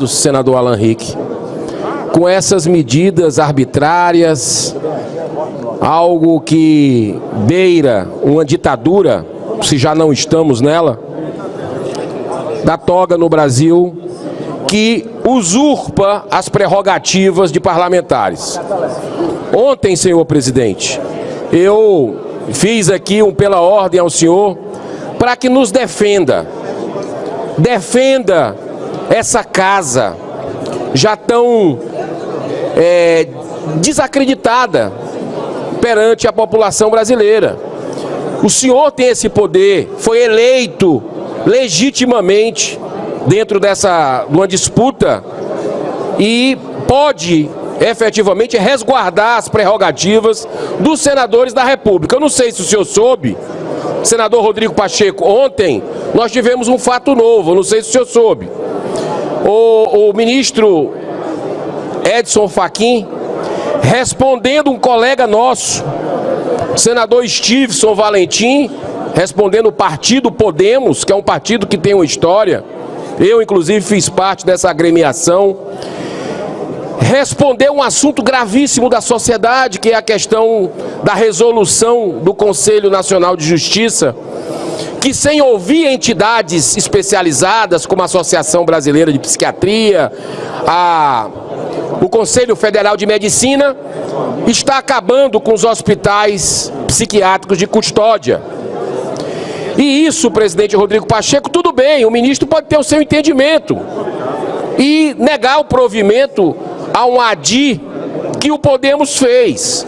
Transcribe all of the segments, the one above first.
Senador Alan Rick, com essas medidas arbitrárias, algo que beira uma ditadura, se já não estamos nela, da toga no Brasil, que usurpa as prerrogativas de parlamentares. Ontem, senhor presidente, eu fiz aqui pela ordem ao senhor para que nos defenda essa casa já tão desacreditada perante a população brasileira. O senhor tem esse poder, foi eleito legitimamente dentro de uma disputa e pode efetivamente resguardar as prerrogativas dos senadores da República. Eu não sei se o senhor soube, senador Rodrigo Pacheco, ontem nós tivemos um fato novo, eu não sei se o senhor soube. O ministro Edson Fachin, respondendo um colega nosso, senador Stevenson Valentim, respondendo o partido Podemos, que é um partido que tem uma história, eu inclusive fiz parte dessa agremiação, respondeu um assunto gravíssimo da sociedade, que é a questão da resolução do Conselho Nacional de Justiça, que sem ouvir entidades especializadas, como a Associação Brasileira de Psiquiatria, o Conselho Federal de Medicina, está acabando com os hospitais psiquiátricos de custódia. E isso, presidente Rodrigo Pacheco, tudo bem, o ministro pode ter o seu entendimento e negar o provimento a um ADI que o Podemos fez.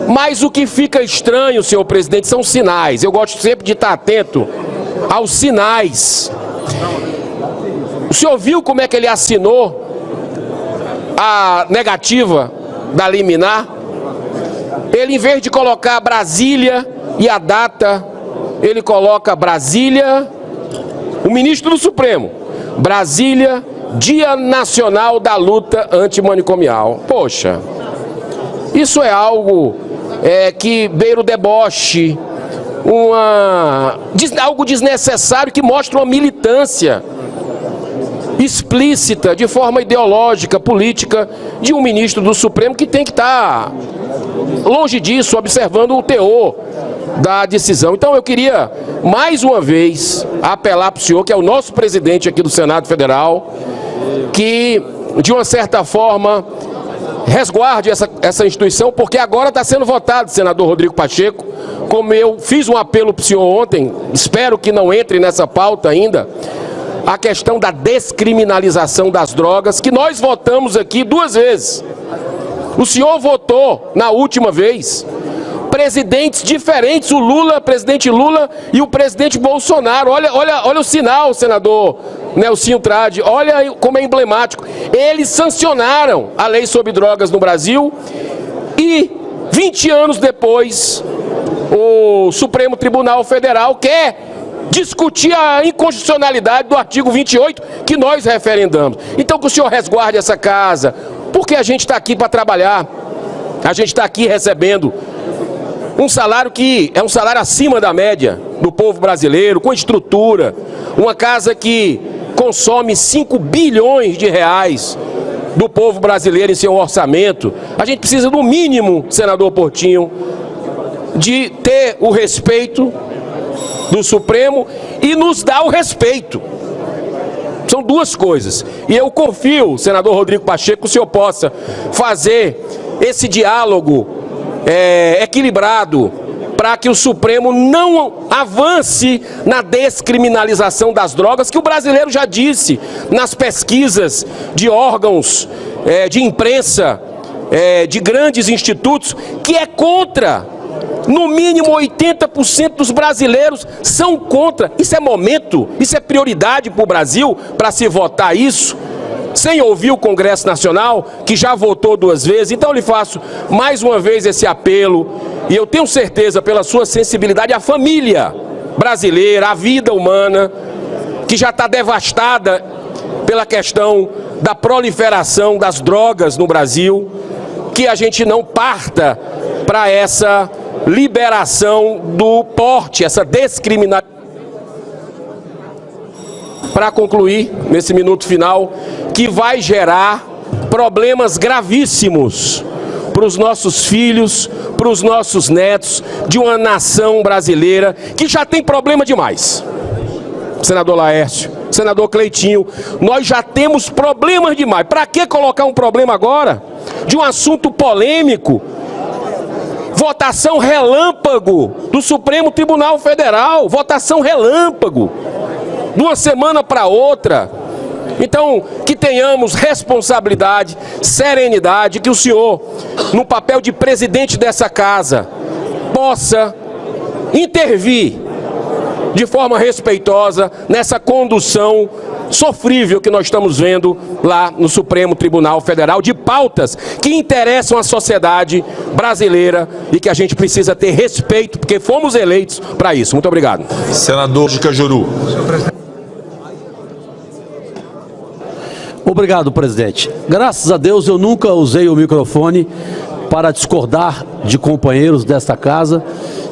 Mas o que fica estranho, senhor presidente, são sinais. Eu gosto sempre de estar atento aos sinais. O senhor viu como é que ele assinou a negativa da liminar? Ele, em vez de colocar Brasília e a data, ele coloca Brasília, o ministro do Supremo, Brasília, Dia Nacional da Luta Antimanicomial. Poxa, isso é algo que beira o deboche, algo desnecessário que mostra uma militância explícita, de forma ideológica, política, de um ministro do Supremo que tem que estar longe disso, observando o teor da decisão. Então eu queria, mais uma vez, apelar para o senhor, que é o nosso presidente aqui do Senado Federal, que, de uma certa forma, resguarde essa instituição, porque agora está sendo votado, senador Rodrigo Pacheco, como eu fiz um apelo para o senhor ontem, espero que não entre nessa pauta ainda, a questão da descriminalização das drogas, que nós votamos aqui 2 vezes. O senhor votou na última vez, presidentes diferentes, o presidente Lula e o presidente Bolsonaro. Olha o sinal, senador Nelsinho Trade, olha como é emblemático. Eles sancionaram a lei sobre drogas no Brasil e 20 anos depois o Supremo Tribunal Federal quer discutir a inconstitucionalidade do artigo 28 que nós referendamos. Então que o senhor resguarde essa casa, porque a gente está aqui para trabalhar, a gente está aqui recebendo um salário que é um salário acima da média do povo brasileiro, com estrutura, uma casa que consome 5 bilhões de reais do povo brasileiro em seu orçamento. A gente precisa, no mínimo, senador Portinho, de ter o respeito do Supremo e nos dar o respeito. São 2 coisas. E eu confio, senador Rodrigo Pacheco, que o senhor possa fazer esse diálogo equilibrado para que o Supremo não avance na descriminalização das drogas, que o brasileiro já disse nas pesquisas de órgãos de imprensa, de grandes institutos, que é contra. No mínimo 80% dos brasileiros são contra. Isso é momento, isso é prioridade para o Brasil, para se votar isso, sem ouvir o Congresso Nacional, que já votou 2 vezes. Então eu lhe faço mais uma vez esse apelo, e eu tenho certeza, pela sua sensibilidade, a família brasileira, a vida humana, que já está devastada pela questão da proliferação das drogas no Brasil, que a gente não parta para essa liberação do porte, essa descriminalização. para concluir, nesse minuto final, que vai gerar problemas gravíssimos para os nossos filhos, para os nossos netos, de uma nação brasileira que já tem problema demais. Senador Laércio, senador Cleitinho, nós já temos problemas demais. Para que colocar um problema agora de um assunto polêmico? Votação relâmpago do Supremo Tribunal Federal, votação relâmpago, de uma semana para outra. Então, que tenhamos responsabilidade, serenidade, que o senhor, no papel de presidente dessa casa, possa intervir de forma respeitosa nessa condução sofrível que nós estamos vendo lá no Supremo Tribunal Federal, de pautas que interessam a sociedade brasileira e que a gente precisa ter respeito, porque fomos eleitos para isso. Muito obrigado. Senador de Cajuru. Obrigado, presidente. Graças a Deus eu nunca usei o microfone para discordar de companheiros desta casa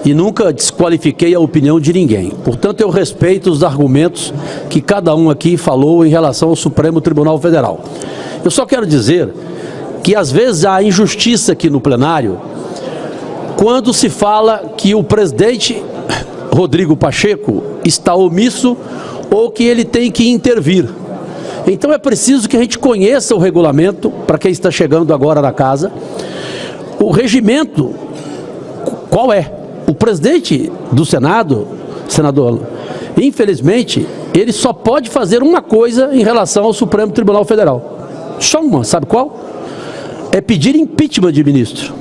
e nunca desqualifiquei a opinião de ninguém. Portanto, eu respeito os argumentos que cada um aqui falou em relação ao Supremo Tribunal Federal. Eu só quero dizer que às vezes há injustiça aqui no plenário quando se fala que o presidente Rodrigo Pacheco está omisso ou que ele tem que intervir. Então é preciso que a gente conheça o regulamento, para quem está chegando agora na casa. O regimento, qual é? O presidente do Senado, senador, infelizmente, ele só pode fazer uma coisa em relação ao Supremo Tribunal Federal. Só uma, sabe qual? É pedir impeachment de ministro.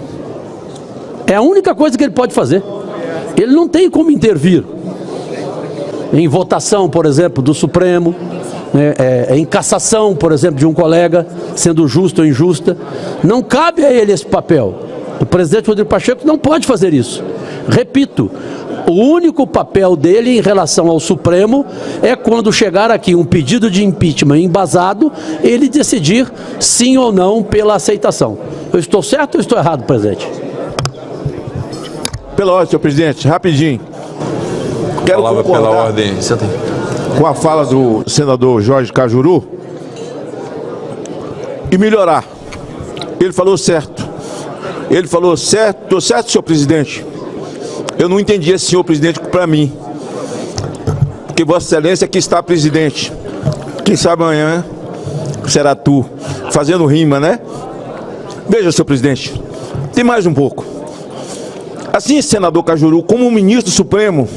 É a única coisa que ele pode fazer. Ele não tem como intervir em votação, por exemplo, do Supremo, em cassação, por exemplo, de um colega, sendo justa ou injusta. Não cabe a ele esse papel. O presidente Rodrigo Pacheco não pode fazer isso. Repito, o único papel dele em relação ao Supremo é quando chegar aqui um pedido de impeachment embasado, ele decidir sim ou não pela aceitação. Eu estou certo ou estou errado, presidente? Pela ordem, senhor presidente, rapidinho. Quero Palavra concordar pela ordem. com a fala do senador Jorge Cajuru e melhorar. Ele falou certo. Ele falou certo. Estou certo, senhor presidente? Eu não entendi esse senhor presidente para mim. Porque Vossa Excelência aqui está, presidente. Quem sabe amanhã será tu. Fazendo rima, né? Veja, senhor presidente, tem mais um pouco. Assim, senador Cajuru, como ministro do Supremo,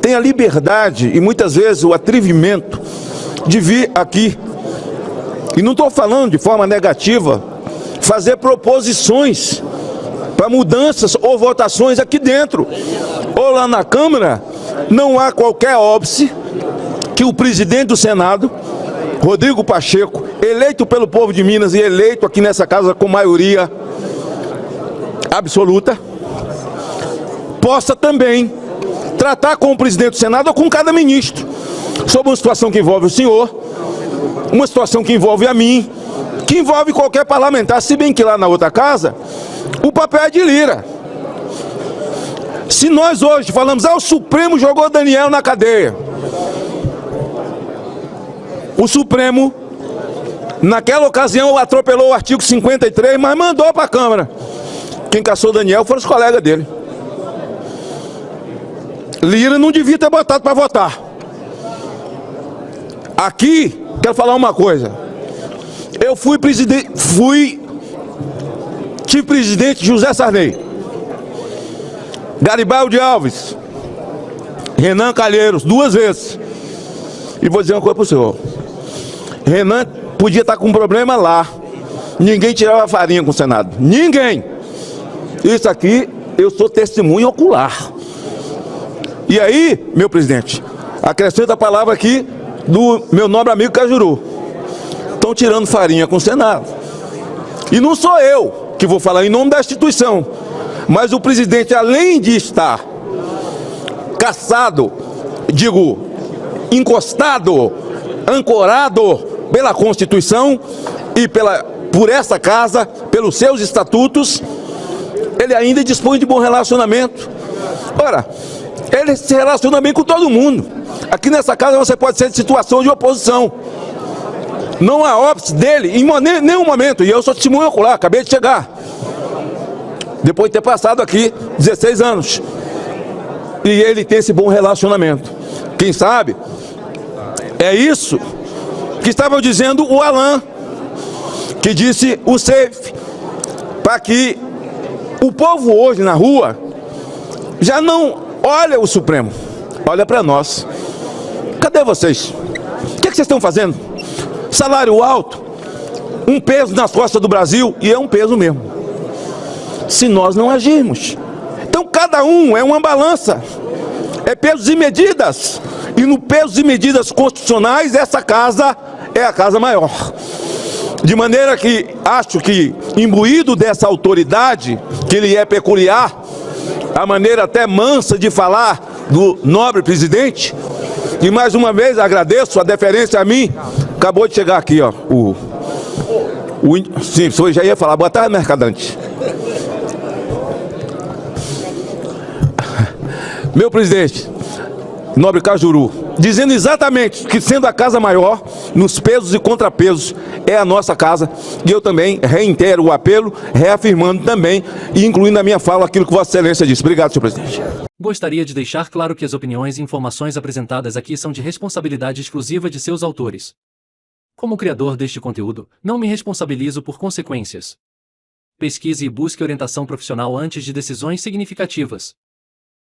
tem a liberdade e muitas vezes o atrevimento de vir aqui, e não estou falando de forma negativa, fazer proposições para mudanças ou votações aqui dentro ou lá na Câmara. Não há qualquer óbice que o presidente do Senado, Rodrigo Pacheco, eleito pelo povo de Minas e eleito aqui nessa casa com maioria absoluta, possa também tratar com o presidente do Senado ou com cada ministro sobre uma situação que envolve o senhor, uma situação que envolve a mim, que envolve qualquer parlamentar, se bem que lá na outra casa o papel é de Lira. Se nós hoje falamos, o Supremo jogou Daniel na cadeia, o Supremo naquela ocasião atropelou o artigo 53, mas mandou para a Câmara. Quem caçou Daniel foram os colegas dele. Lira não devia ter botado para votar. Aqui, quero falar uma coisa. Eu tive presidente José Sarney, Garibaldi Alves, Renan Calheiros, 2 vezes. E vou dizer uma coisa para o senhor. Renan podia estar com um problema lá. Ninguém tirava farinha com o Senado. Ninguém. Isso aqui, eu sou testemunho ocular. E aí, meu presidente, acrescento a palavra aqui do meu nobre amigo Cajuru. Estão tirando farinha com o Senado. E não sou eu que vou falar em nome da instituição, mas o presidente, além de estar caçado, digo, encostado, ancorado pela Constituição e por essa casa, pelos seus estatutos, ele ainda dispõe de bom relacionamento. Ora, ele se relaciona bem com todo mundo. Aqui nessa casa você pode ser de situação de oposição. Não há óbice dele em nenhum momento. E eu sou testemunho ocular, acabei de chegar. Depois de ter passado aqui 16 anos. E ele tem esse bom relacionamento. Quem sabe, é isso que estava dizendo o Alain, que disse o safe, para que o povo hoje na rua já não olha o Supremo, olha para nós. Cadê vocês? O que vocês estão fazendo? Salário alto, um peso nas costas do Brasil, e é um peso mesmo, se nós não agirmos. Então cada um é uma balança, é pesos e medidas, e no pesos e medidas constitucionais essa casa é a casa maior. De maneira que acho que, imbuído dessa autoridade, que lhe é peculiar, a maneira até mansa de falar do nobre presidente, e mais uma vez agradeço a deferência a mim. Acabou de chegar aqui, ó, sim, o senhor já ia falar, boa tarde, mercadante. Meu presidente, nobre Cajuru, dizendo exatamente que, sendo a casa maior, nos pesos e contrapesos, é a nossa casa, e eu também reitero o apelo, reafirmando também, e incluindo na minha fala aquilo que Vossa Excelência disse. Obrigado, senhor presidente. Gostaria de deixar claro que as opiniões e informações apresentadas aqui são de responsabilidade exclusiva de seus autores. Como criador deste conteúdo, não me responsabilizo por consequências. Pesquise e busque orientação profissional antes de decisões significativas.